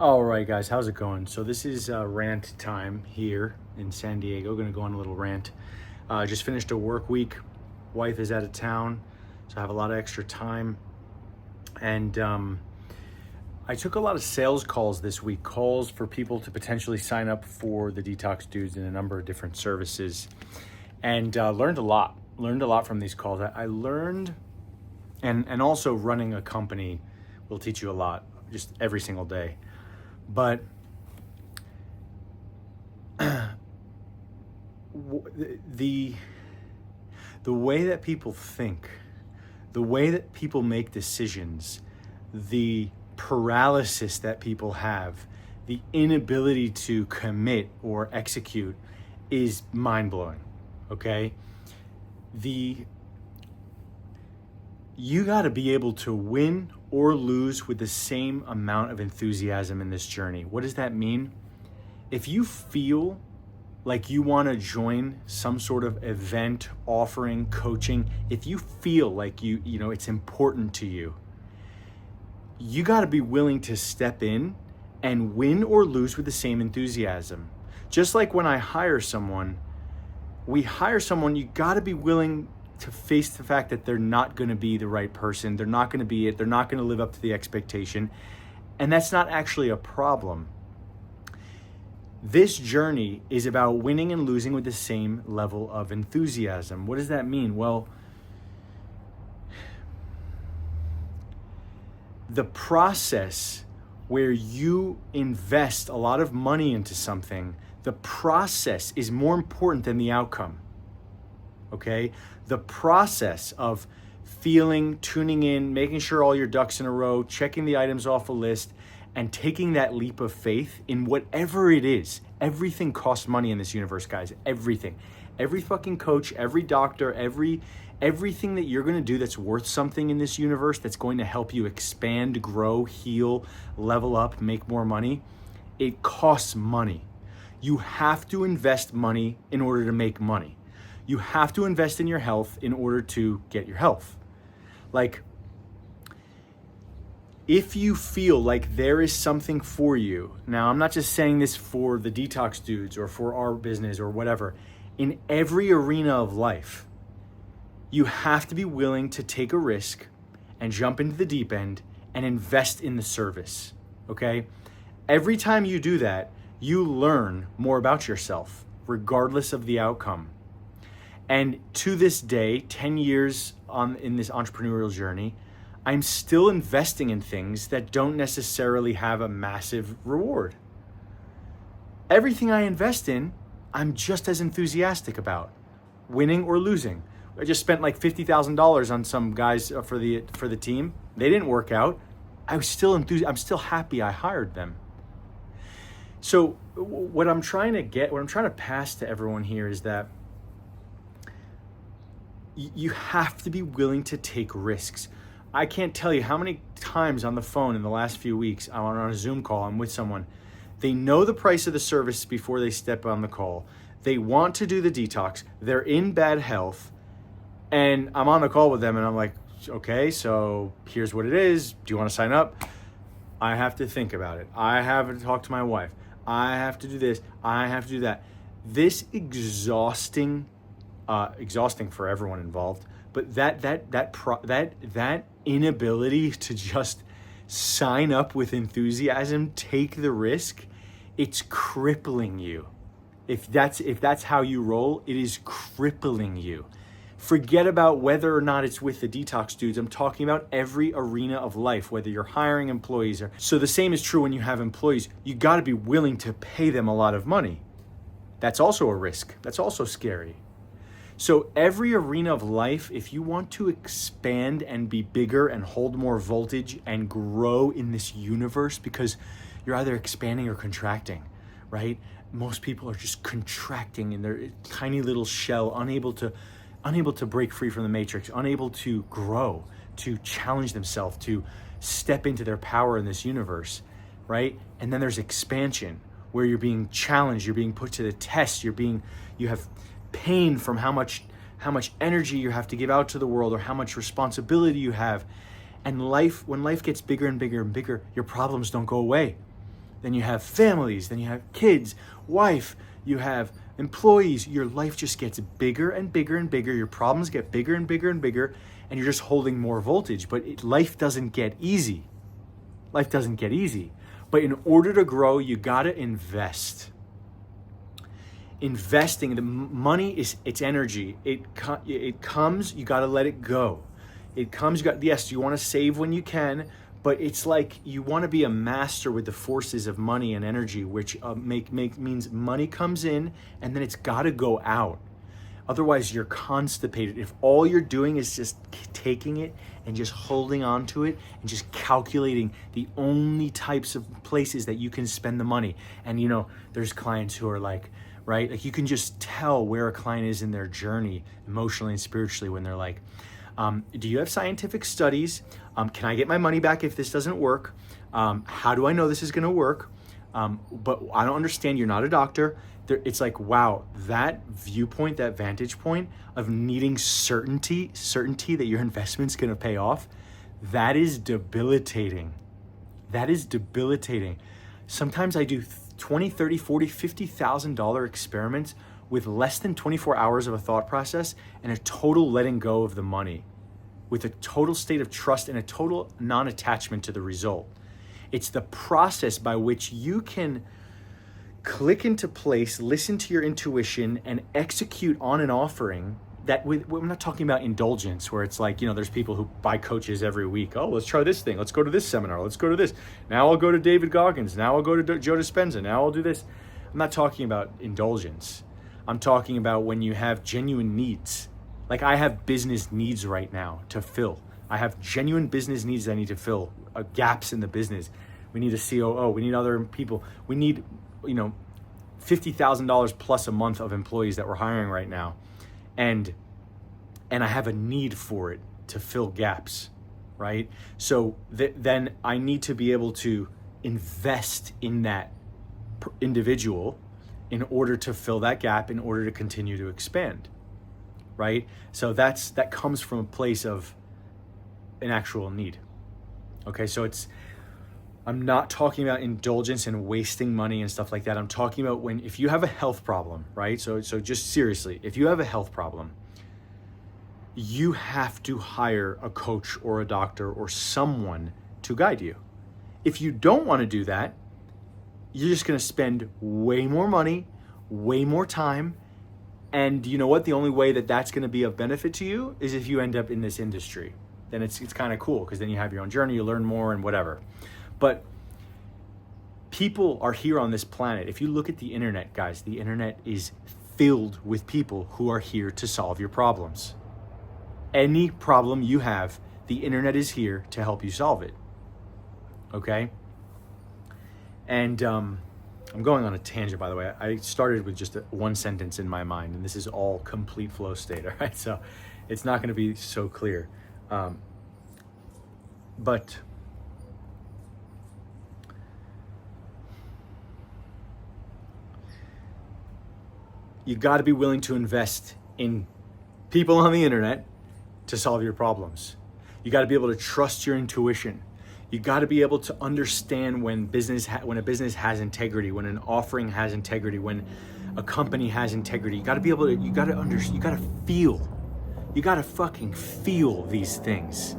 All right, guys, how's it going? So this is rant time here in San Diego. Going to go on a little rant. Just finished a work week. Wife is out of town, so I have a lot of extra time. And I took a lot of sales calls this week, calls for people to potentially sign up for the Detox Dudes in a number of different services, and learned a lot. Learned a lot from these calls. I learned, and also running a company will teach you a lot, just every single day. But the way that people think, the way that people make decisions, the paralysis that people have, the inability to commit or execute is mind-blowing, okay? You got to be able to win or lose with the same amount of enthusiasm in this journey. What does that mean? If you feel like you want to join some sort of event, offering, coaching, if you feel like you know it's important to you, you got to be willing to step in and win or lose with the same enthusiasm. Just like when I hire someone, you got to be willing to face the fact that they're not going to be the right person. They're not going to be it. They're not going to live up to the expectation. And that's not actually a problem. This journey is about winning and losing with the same level of enthusiasm. What does that mean? Well, the process where you invest a lot of money into something, the process is more important than the outcome. Okay? The process of feeling, tuning in, making sure all your ducks in a row, checking the items off a list, and taking that leap of faith in whatever it is. Everything costs money in this universe, guys. Everything. Every fucking coach, every doctor, everything that you're going to do that's worth something in this universe, that's going to help you expand, grow, heal, level up, make more money, it costs money. You have to invest money in order to make money. You have to invest in your health in order to get your health. Like, if you feel like there is something for you, now I'm not just saying this for the Detox Dudes or for our business or whatever, in every arena of life, you have to be willing to take a risk and jump into the deep end and invest in the service, okay? Every time you do that, you learn more about yourself, regardless of the outcome. And to this day, 10 years in this entrepreneurial journey, I'm still investing in things that don't necessarily have a massive reward. Everything I invest in, I'm just as enthusiastic about, winning or losing. I just spent like $50,000 on some guys for the team. They didn't work out. I'm still happy I hired them. So what I'm trying to pass to everyone here is that you have to be willing to take risks. I can't tell you how many times on the phone in the last few weeks, I'm on a Zoom call, I'm with someone. They know the price of the service before they step on the call. They want to do the detox. They're in bad health. And I'm on the call with them and I'm like, okay, so here's what it is. Do you want to sign up? I have to think about it. I have to talk to my wife. I have to do this. I have to do that. This exhausting for everyone involved. But that inability to just sign up with enthusiasm, take the risk, it's crippling you. If that's how you roll, it is crippling you. Forget about whether or not it's with the Detox Dudes. I'm talking about every arena of life, whether you're hiring employees or. So the same is true when you have employees. You got to be willing to pay them a lot of money. That's also a risk. That's also scary. So every arena of life, if you want to expand and be bigger and hold more voltage and grow in this universe, because you're either expanding or contracting, right? Most people are just contracting in their tiny little shell, unable to break free from the matrix, unable to grow, to challenge themselves, to step into their power in this universe, right? And then there's expansion, where you're being challenged, you're being put to the test, you have pain from how much energy you have to give out to the world, or how much responsibility you have. And when life gets bigger and bigger and bigger, your problems don't go away. then you have families, then you have kids, wife, you have employees. Your life just gets bigger and bigger and bigger. Your problems get bigger and bigger and bigger, and you're just holding more voltage. But life doesn't get easy. Life doesn't get easy. But in order to grow, you gotta invest. Investing, the money it's energy. It comes, you gotta let it go. It comes, yes, you wanna save when you can, but it's like you wanna be a master with the forces of money and energy, which means money comes in and then it's gotta go out. Otherwise, you're constipated. If all you're doing is just taking it and just holding on to it and just calculating the only types of places that you can spend the money. And there's clients who are like, right? Like you can just tell where a client is in their journey emotionally and spiritually when they're like, do you have scientific studies? Can I get my money back if this doesn't work? How do I know this is gonna work? But I don't understand, you're not a doctor. It's like, wow, that viewpoint, that vantage point of needing certainty that your investment's gonna pay off, that is debilitating. That is debilitating. Sometimes I do $20, $30, $40, $50,000 experiments with less than 24 hours of a thought process and a total letting go of the money, with a total state of trust and a total non-attachment to the result. It's the process by which you can click into place, listen to your intuition, and execute on an offering that we're not talking about indulgence, where it's like, there's people who buy coaches every week. Oh, let's try this thing. Let's go to this seminar. Let's go to this. Now I'll go to David Goggins. Now I'll go to Joe Dispenza. Now I'll do this. I'm not talking about indulgence. I'm talking about when you have genuine needs. Like I have business needs right now to fill. I have genuine business needs I need to fill, gaps in the business. We need a COO. We need other people. We need, $50,000 plus a month of employees that we're hiring right now. And I have a need for it to fill gaps, right? So then I need to be able to invest in that individual in order to fill that gap, in order to continue to expand, right? So that comes from a place of an actual need. Okay, so I'm not talking about indulgence and wasting money and stuff like that. I'm talking about if you have a health problem, right? So just seriously, if you have a health problem, you have to hire a coach or a doctor or someone to guide you. If you don't want to do that, you're just going to spend way more money, way more time. And you know what? The only way that that's going to be of benefit to you is if you end up in this industry. Then it's kind of cool, because then you have your own journey, you learn more and whatever. But people are here on this planet. If you look at the internet, guys, the internet is filled with people who are here to solve your problems. Any problem you have, the internet is here to help you solve it. Okay? And I'm going on a tangent, by the way. I started with just one sentence in my mind, and this is all complete flow state, all right? So it's not going to be so clear. But you got to be willing to invest in people on the internet to solve your problems. You got to be able to trust your intuition. You got to be able to understand when a business has integrity, when an offering has integrity, when a company has integrity. You got to be able to, you got to feel. You got to fucking feel these things.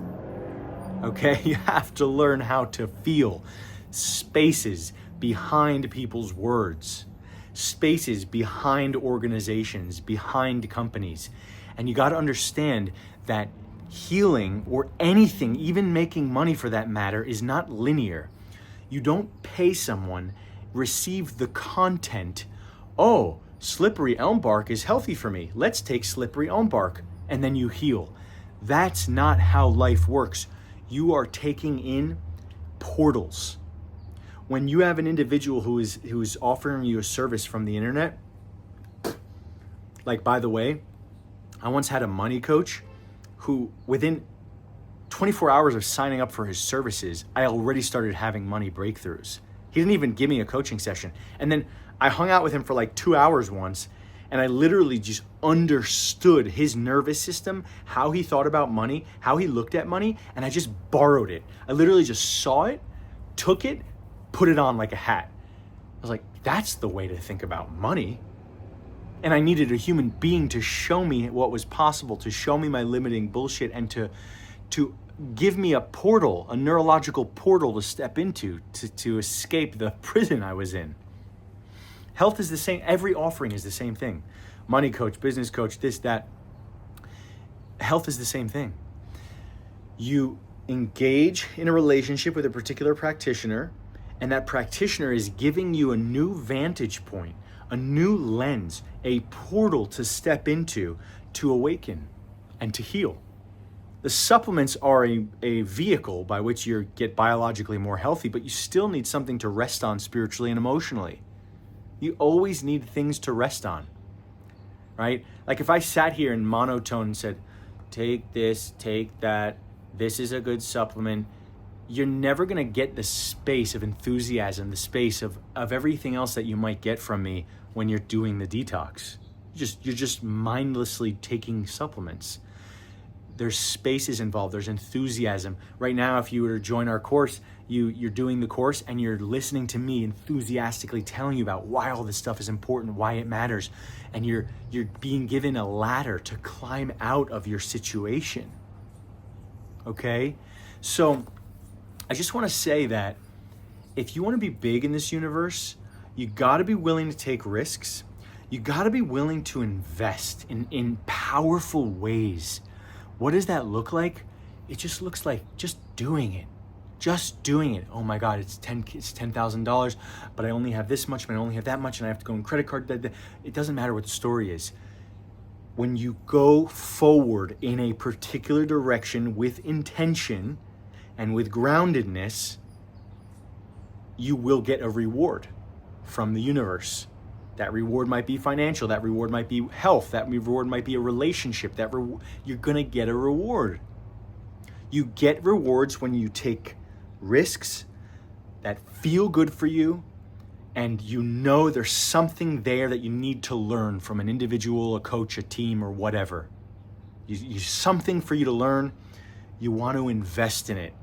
Okay? You have to learn how to feel spaces behind people's words, spaces behind organizations, behind companies. And you got to understand that healing, or anything, even making money for that matter, is not linear. You don't pay someone, receive the content, oh, slippery elm bark is healthy for me, let's take slippery elm bark, and then you heal. That's not how life works. You are taking in portals. When you have an individual who is offering you a service from the internet, like, by the way, I once had a money coach who, within 24 hours of signing up for his services, I already started having money breakthroughs. He didn't even give me a coaching session. And then I hung out with him for like 2 hours once, and I literally just understood his nervous system, how he thought about money, how he looked at money, and I just borrowed it. I literally just saw it, took it, put it on like a hat. I was like, that's the way to think about money. And I needed a human being to show me what was possible, to show me my limiting bullshit, and to give me a portal, a neurological portal to step into, to escape the prison I was in. Health is the same. Every offering is the same thing. Money coach, business coach, this, that. Health is the same thing. You engage in a relationship with a particular practitioner, and that practitioner is giving you a new vantage point, a new lens, a portal to step into, to awaken and to heal. The supplements are a vehicle by which you get biologically more healthy, but you still need something to rest on spiritually and emotionally. You always need things to rest on, right? Like if I sat here in monotone and said, take this, take that, this is a good supplement, you're never gonna get the space of enthusiasm, the space of everything else that you might get from me when you're doing the detox. You're just mindlessly taking supplements. There's spaces involved, there's enthusiasm. Right now, if you were to join our course, you're doing the course and you're listening to me enthusiastically telling you about why all this stuff is important, why it matters. And you're being given a ladder to climb out of your situation. Okay? So I just want to say that if you want to be big in this universe, you got to be willing to take risks. You got to be willing to invest in powerful ways. What does that look like? It just looks like just doing it. Just doing it. Oh my God, it's $10,000, but I only have this much, but I only have that much, and I have to go in credit card. It doesn't matter what the story is. When you go forward in a particular direction with intention and with groundedness, you will get a reward from the universe. That reward might be financial, that reward might be health, that reward might be a relationship, you're gonna get a reward. You get rewards when you take risks that feel good for you, and you know there's something there that you need to learn from an individual, a coach, a team, or whatever. You something for you to learn, you want to invest in it.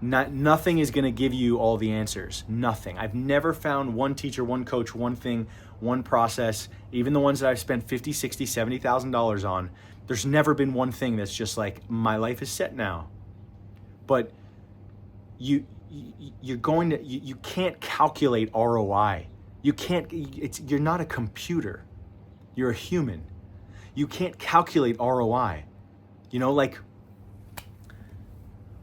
Nothing is going to give you all the answers. Nothing. I've never found one teacher, one coach, one thing, one process, even the ones that I've spent $50,000, $60,000, $70,000 on. There's never been one thing that's just like, my life is set now. But you can't calculate ROI. You're not a computer. You're a human. You can't calculate ROI. Like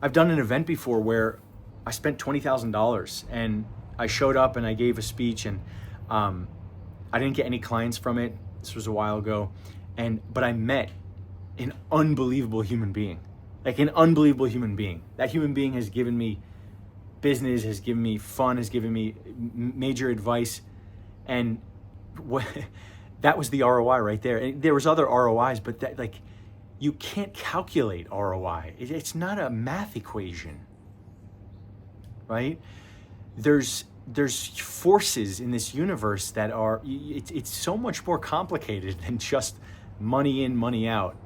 I've done an event before where I spent $20,000 and I showed up and I gave a speech, and I didn't get any clients from it. This was a while ago. But I met an unbelievable human being. Like an unbelievable human being. That human being has given me business, has given me fun, has given me major advice. And that was the ROI right there. And there was other ROIs, but you can't calculate ROI. It's not a math equation, right? There's forces in this universe that are, it's so much more complicated than just money in, money out.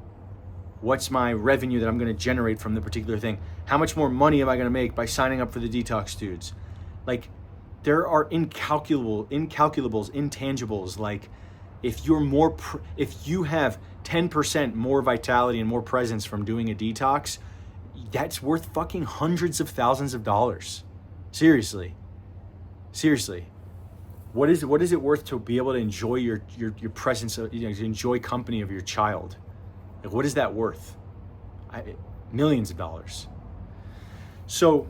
What's my revenue that I'm going to generate from the particular thing? How much more money am I going to make by signing up for the Detox dudes? Like, there are incalculables, intangibles. Like, if you have 10% more vitality and more presence from doing a detox, that's worth fucking hundreds of thousands of dollars. Seriously. What is it worth to be able to enjoy your presence, to enjoy company of your child? Like, what is that worth? Millions of dollars. So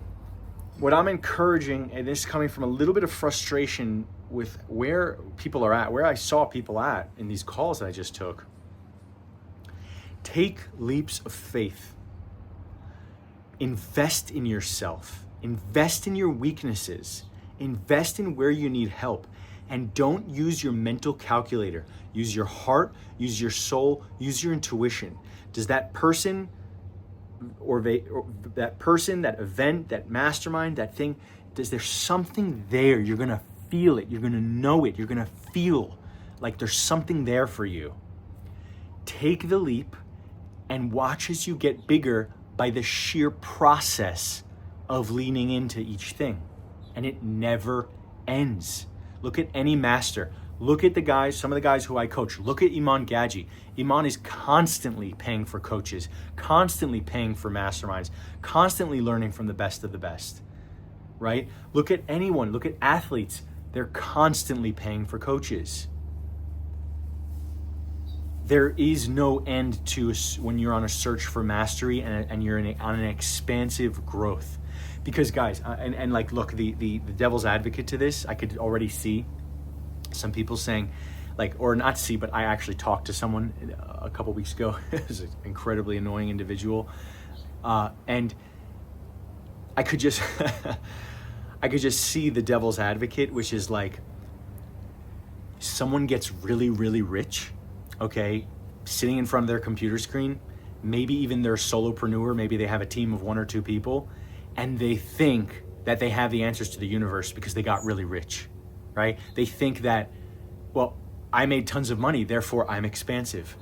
what I'm encouraging, and this is coming from a little bit of frustration with where people are at, where I saw people at in these calls that I just took, take leaps of faith. Invest in yourself. Invest in your weaknesses. Invest in where you need help. And don't use your mental calculator. Use your heart, use your soul, use your intuition. Does that person that event, that mastermind, that thing, does there something there? You're gonna feel it, you're gonna know it, you're gonna feel like there's something there for you. Take the leap and watch as you get bigger by the sheer process of leaning into each thing. and it never ends. Look at any master. Look at the guys, some of the guys who I coach. Look at Iman Gadji. Iman is constantly paying for coaches, constantly paying for masterminds, constantly learning from the best of the best, right? Look at anyone, look at athletes. They're constantly paying for coaches. There is no end to when you're on a search for mastery and you're on an expansive growth. Because guys, and like, look, the devil's advocate to this, I could already see some people saying, like, or not see, but I actually talked to someone a couple weeks ago. It was an incredibly annoying individual. And I could just, I could just see the devil's advocate, which is like, someone gets really, really rich, okay, sitting in front of their computer screen, maybe even they're a solopreneur, maybe they have a team of 1 or 2 people, and they think that they have the answers to the universe because they got really rich, right? They think that, well, I made tons of money, therefore I'm expansive.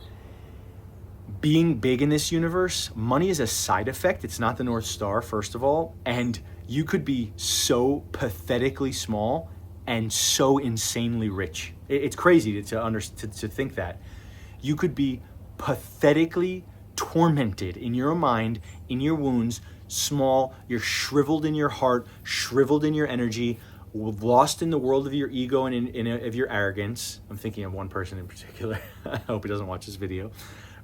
Being big in this universe, money is a side effect. It's not the North Star, first of all. And you could be so pathetically small and so insanely rich. It's crazy to think that. You could be pathetically tormented in your mind, in your wounds, small, you're shriveled in your heart, shriveled in your energy, lost in the world of your ego and of your arrogance. I'm thinking of one person in particular. I hope he doesn't watch this video,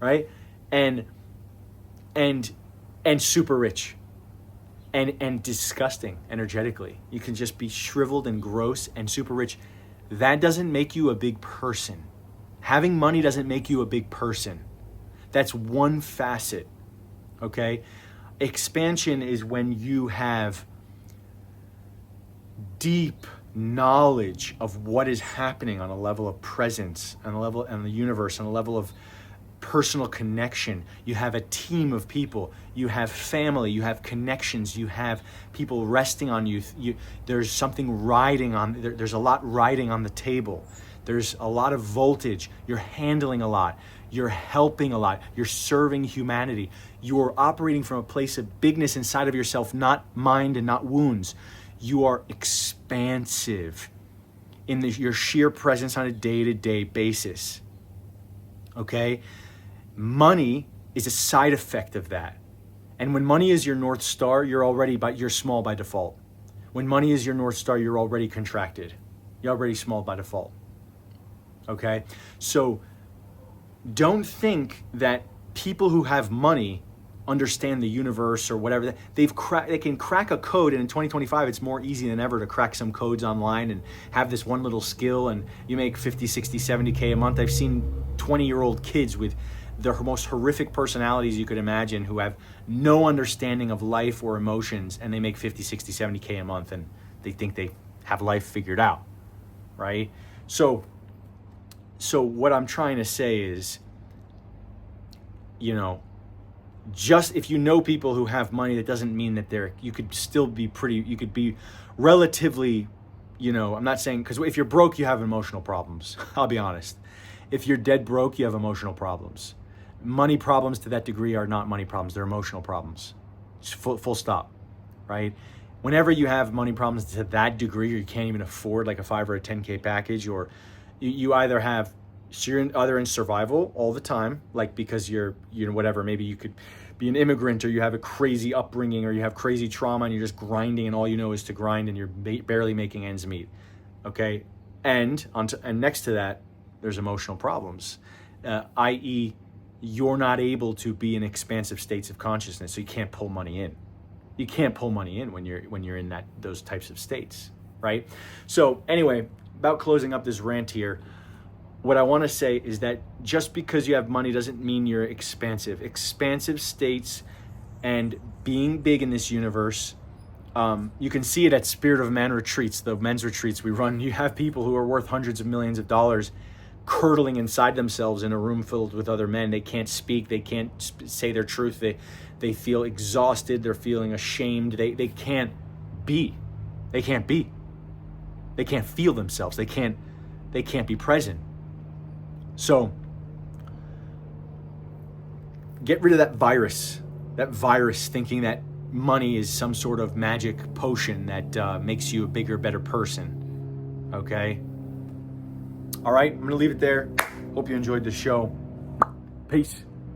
right? And super rich and disgusting energetically. You can just be shriveled and gross and super rich. That doesn't make you a big person. Having money doesn't make you a big person. That's one facet, okay? Expansion is when you have deep knowledge of what is happening on a level of presence, on a level in the universe, on a level of personal connection. You have a team of people, you have family, you have connections, you have people resting on you. There's something riding on, there's a lot riding on the table. There's a lot of voltage. You're handling a lot. You're helping a lot. You're serving humanity. You're operating from a place of bigness inside of yourself, not mind and not wounds. You are expansive in your sheer presence on a day-to-day basis. Okay? Money is a side effect of that. And when money is your North Star, you're small by default. When money is your North Star, you're already contracted. You're already small by default. Okay? So don't think that people who have money understand the universe or whatever. They can crack a code, and in 2025 it's more easy than ever to crack some codes online and have this one little skill and you make 50, 60, 70K a month. I've seen 20-year-old kids with the most horrific personalities you could imagine who have no understanding of life or emotions, and they make 50, 60, 70K a month and they think they have life figured out, right? So what I'm trying to say is, just if you know people who have money, that doesn't mean that you could still be you could be relatively, I'm not saying, because if you're broke, you have emotional problems. I'll be honest. If you're dead broke, you have emotional problems. Money problems to that degree are not money problems. They're emotional problems. Just full stop, right? Whenever you have money problems to that degree, or you can't even afford like a 5 or a 10K package, or you either have, so you're either in survival all the time, like because you're whatever, maybe you could be an immigrant, or you have a crazy upbringing, or you have crazy trauma and you're just grinding and all you know is to grind and you're barely making ends meet, okay? And next to that, there's emotional problems, i.e. you're not able to be in expansive states of consciousness, so you can't pull money in. You can't pull money in when you're in those types of states, right? So anyway, about closing up this rant here, what I want to say is that just because you have money doesn't mean you're expansive. Expansive states and being big in this universe, you can see it at Spirit of Man retreats, the men's retreats we run. You have people who are worth hundreds of millions of dollars curdling inside themselves in a room filled with other men. They can't speak. They can't say their truth. They feel exhausted. They're feeling ashamed. They can't be. They can't be. They can't feel themselves. They can't be present. So get rid of that virus thinking that money is some sort of magic potion that makes you a bigger, better person. Okay? All right, I'm going to leave it there. Hope you enjoyed the show. Peace.